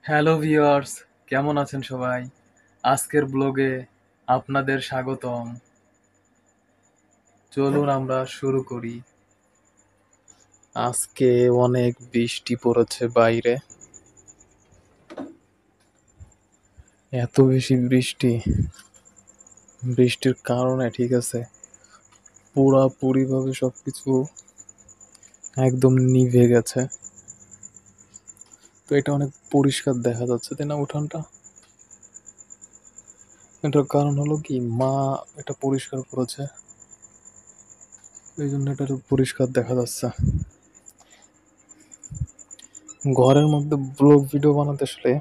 Hello viewers, কেমন আছেন সবাই? আজকের ব্লগে আপনাদের স্বাগতম। চলুন আমরা শুরু করি। আজকে অনেক বৃষ্টি পড়েছে বাইরে। এত বেশি বৃষ্টি, বৃষ্টির কারণে ঠিক আছে পুরাপুরি ভাবে সবকিছু একদম নিভে গেছে। তো এটা অনেক পরিষ্কার দেখা যাচ্ছে, তাই না উঠানটা? এটার কারণ হলো কি, মা এটা পরিষ্কার করেছে, এই জন্য এটা পরিষ্কার দেখা যাচ্ছে। ঘরের মধ্যে ব্লগ ভিডিও বানাতে আসলে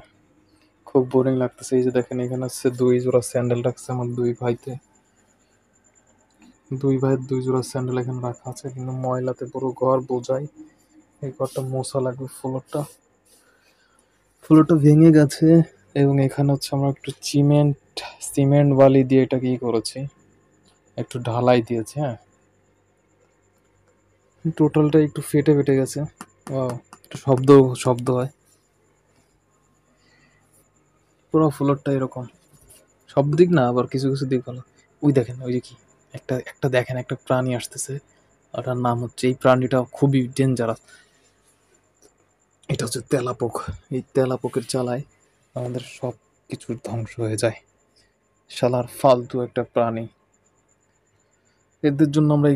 খুব বোরিং লাগতেছে। এই যে দেখেন, এখানে হচ্ছে 2 জোড়া স্যান্ডেল রাখছে আমার দুই ভাইয়ের 2 জোড়া স্যান্ডেল এখানে রাখা আছে, কিন্তু ময়লাতে পুরো ঘর বোঝাই। এই ঘরটা মোছা লাগবে। ফ্লোরটা ভেঙে গেছে। এবং এখানে হচ্ছে আমরা একটু সিমেন্ট বালি দিয়ে এটা কি করেছি, একটু ঢালাই দিয়েছি। হ্যাঁ, টোটালটা একটু ফেটে ফেটে গেছে। একটু শব্দ শব্দ হয়। পুরো ফ্লোরটা এরকম, সব দিক না, আবার কিছু কিছু দিক ভালো। ওই দেখেন, ওই যে কি, একটা একটা দেখেন, একটা প্রাণী আসতেছে। ওটার নাম হচ্ছে, এই প্রাণীটা খুবই ডেঞ্জারাস। এটা হচ্ছে তেলাপোক। এই তেলাপোকের জ্বালায় আমাদের সব কিছুর ধ্বংস হয়ে যায়। শালার ফালতু একটা প্রাণী। এদের জন্য আমরা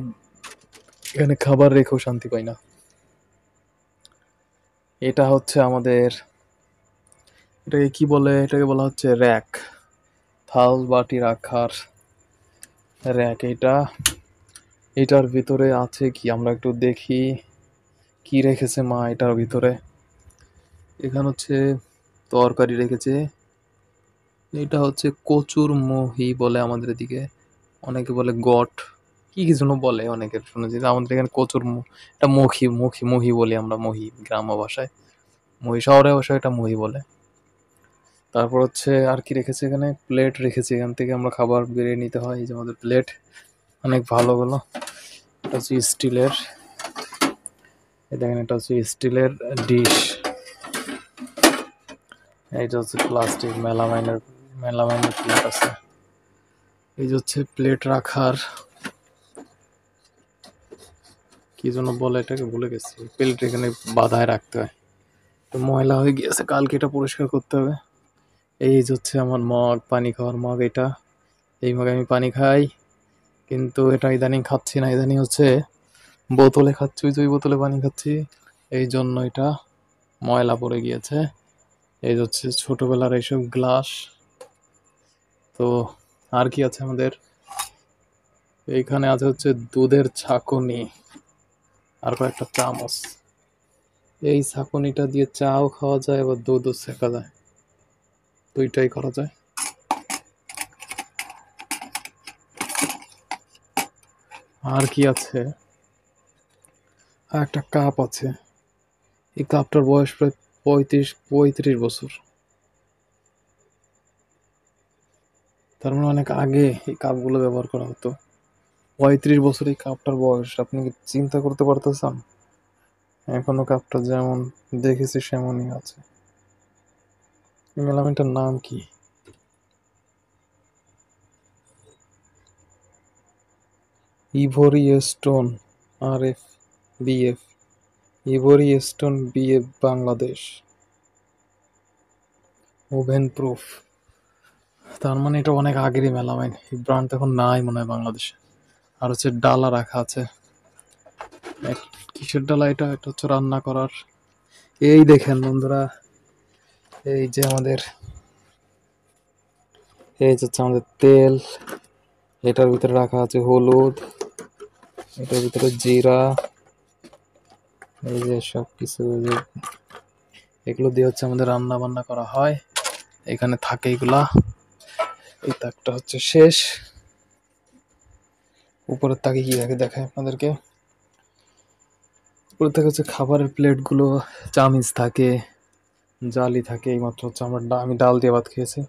এখানে খাবার রেখেও শান্তি পাই না। এটা হচ্ছে আমাদের, এটাকে কি বলে, এটাকে বলা হচ্ছে র্যাক। থাল বাটি রাখার র্যাক এটা। এটার ভিতরে আছে কি, আমরা একটু দেখি কি রেখেছে মা এটার ভিতরে। এখানে হচ্ছে তরকারি রেখেছে। এটা হচ্ছে কচুর মুহি বলে আমাদের এদিকে, অনেকে বলে গট, কি কি যেন বলে, অনেকের শুনেছি। আমাদের এখানে এটা মহি বলি আমরা, মহি গ্রাম্য ভাষায়। মহি শহরের ভাষায় এটা মহি বলে। তারপর হচ্ছে আর কি রেখেছে, এখানে প্লেট রেখেছে, এখান থেকে আমরা খাবার বেরিয়ে নিতে হয়। এই যে আমাদের প্লেট, অনেক ভালো ভালো। এটা হচ্ছে স্টিলের, এই দেখেন, এটা হচ্ছে স্টিলের ডিশ। এইটা হচ্ছে প্লাস্টিক, মেলামাইনের প্লেট আছে। এই যে হচ্ছে প্লেট রাখার, কি যেন বলে এটাকে, ভুলে গেছি। প্লেট এখানে বাঁধায় রাখতে হয়। তো ময়লা হয়ে গিয়েছে, কালকে এটা পরিষ্কার করতে হবে। এই যে হচ্ছে আমার মগ, পানি খাওয়ার মগ এটা। এই মগে আমি পানি খাই, কিন্তু এটা ইদানিং খাচ্ছি না। ইদানিং হচ্ছে বোতলে খাচ্ছি, ওই যে ওই বোতলে পানি খাচ্ছি, এই জন্য এটা ময়লা পড়ে গিয়েছে। এই যে হচ্ছে ছোটবেলার এইসব গ্লাস। তো আর কি আছে আমাদের, এইখানে আছে হচ্ছে দুধের ছাঁকনি আর কয়েকটা চামচ। এই ছাঁকনিটা দিয়ে চাও খাওয়া যায়, আবার দুধও সেকা যায়, দুইটাই করা যায়। আর কি আছে, আর একটা কাপ আছে। এই কাপটার বয়স প্রায় 35 বছর। তার মানে অনেক আগে এই কাপগুলো ব্যবহার করা হতো। 35 বছর এই কাপটার বয়স, আপনি কি চিন্তা করতে পারতেছেন? এখনো কাপটা যেমন দেখেছি সেমনই আছে। এই মেলামিনটার নাম কি? Every stone, RF BF, every stone BF Bangladesh, oven proof. তার মানে এটা অনেক আগেরই মেলামাইন। এই ব্র্যান্ড এখন নাই মনে হয় বাংলাদেশে। আর হচ্ছে ডালা রাখা আছে। কিসের ডালা এটা? এটা হচ্ছে রান্না করার। এই দেখেন বন্ধুরা, এই যে আমাদের, এই যে হচ্ছে আমাদের তেল। এটার ভিতরে রাখা আছে হলুদ, এটার ভিতরে জিরা। এই যে সব কিছু, এগুলো দিয়ে হচ্ছে আমাদের রান্না বান্না করা হয়। এখানে থাকে এগুলা। এই তাকটা হচ্ছে শেষ। উপরের তাকে কি থাকে দেখায় আপনাদেরকে। উপরের তাকে হচ্ছে খাবারের প্লেটগুলো, চামিচ থাকে, জালি থাকে। এইমাত্র হচ্ছে আমি ডাল দিয়ে ভাত খেয়েছি।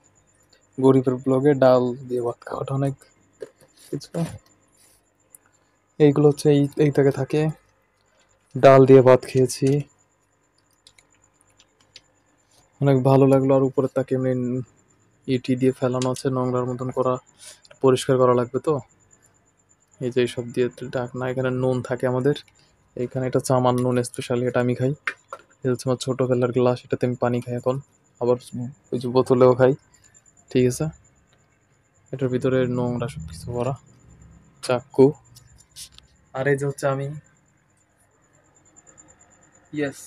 গরিবের ব্লগে ডাল দিয়ে ভাত খাওয়াটা অনেক কিছু। এইগুলো হচ্ছে এই থেকে থাকে, ডাল দিয়ে ভাত খেয়েছি। অনেক ভালো লাগলো। আর উপরে তাকে এমনি ইটি দিয়ে ফেলানো আছে, নোংরার মতন করা, পরিষ্কার করা লাগবে তো। এই যে এইসব দিয়ে ডাক না, এখানে নুন থাকে আমাদের। এইখানে এটা হচ্ছে আমার নুন স্পেশালি, এটা আমি খাই। এটা হচ্ছে আমার ছোটোবেলার গ্লাস, এটাতে আমি পানি খাই এখন। আবার ওই যে বোতলেও খাই। ঠিক আছে, এটার ভিতরে নোংরা সব কিছু ভরা। চাক্কু। আর এই যে হচ্ছে আমি, ইয়েস,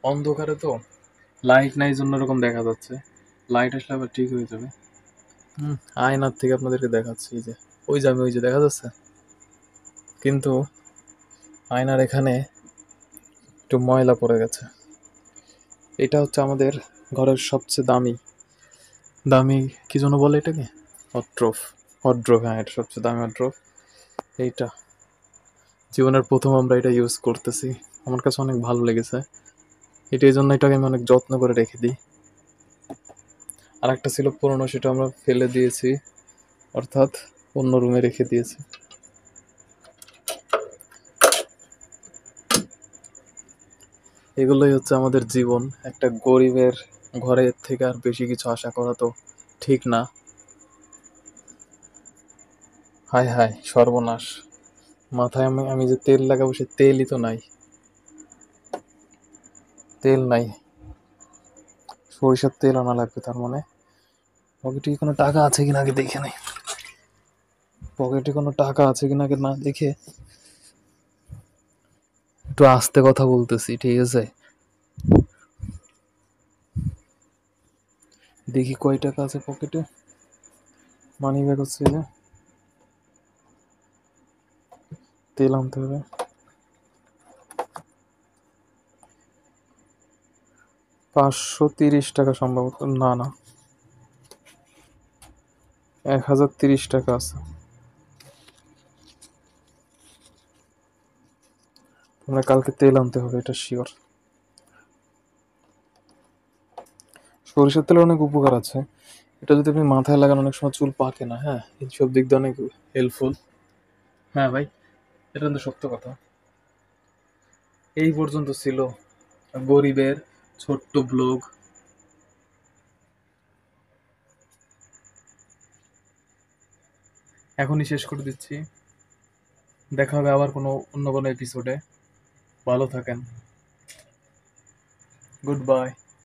অন্ধকারে তো লাইট নাই জন্য এরকম দেখা যাচ্ছে, লাইট আসলে আবার ঠিক হয়ে যাবে। হুম, আয়নার থেকে আপনাদেরকে দেখাচ্ছি, এই যে ওই যে আমি, ওই যে দেখা যাচ্ছে, কিন্তু আয়নার এখানে একটু ময়লা পড়ে গেছে। এটা হচ্ছে আমাদের ঘরের সবচেয়ে দামি দামি কি যেন বলে এটাকে, হটড্রপ। হটড্রপ, হ্যাঁ, এটা সবচেয়ে দামি হটড্রপ। এইটা জীবনের প্রথম আমরা এটা ইউজ করতেছি, আমার কাছে অনেক ভালো লেগেছে। এটা এই জন্য এটাকে আমি অনেক যত্ন করে রেখে দিই। আর একটা ছিল পুরনো, সেটা আমরা ফেলে দিয়েছি, অর্থাৎ অন্য রুমে রেখে দিয়েছি। এগুলোই হচ্ছে আমাদের জীবন। একটা গরিবের ঘরের থেকে আর বেশি কিছু আশা করা তো ঠিক না। হায় হায় সর্বনাশ, মাথায় আমি আমি যে তেল লাগাবো সে তেলই তো নাই, তেল নাই। সরিষার তেল আনা লাগবে তার মানে। পকেটে কি কোনো টাকা আছে কিনা আগে দেখে নেই, পকেটে কোনো টাকা আছে কিনা আগে না দেখে। একটু আস্তে কথা বলতেছি, ঠিক আছে? দেখি কয় টাকা আছে পকেটে। মানি ব্যাগ হচ্ছে যে, তেল আনতে হবে। 530 টাকা সম্ভবত, না না, 1030 টাকা আছে। তোমরা কালকে তেল আনতে হবে, এটা শিওর। সরিষার তেলের অনেক উপকার আছে। এটা যদি আপনি মাথায় লাগান, অনেক সময় চুল পাকে না, হ্যাঁ, এইসব দিক দিয়ে অনেক হেল্পফুল। হ্যাঁ ভাই, এটা কিন্তু সত্য কথা। এই পর্যন্ত ছিল গরিবের ছোট্ট ব্লগ। এখনই শেষ করে দিচ্ছি। দেখা হবে আবার অন্য কোনো এপিসোডে। ভালো থাকেন। Good bye.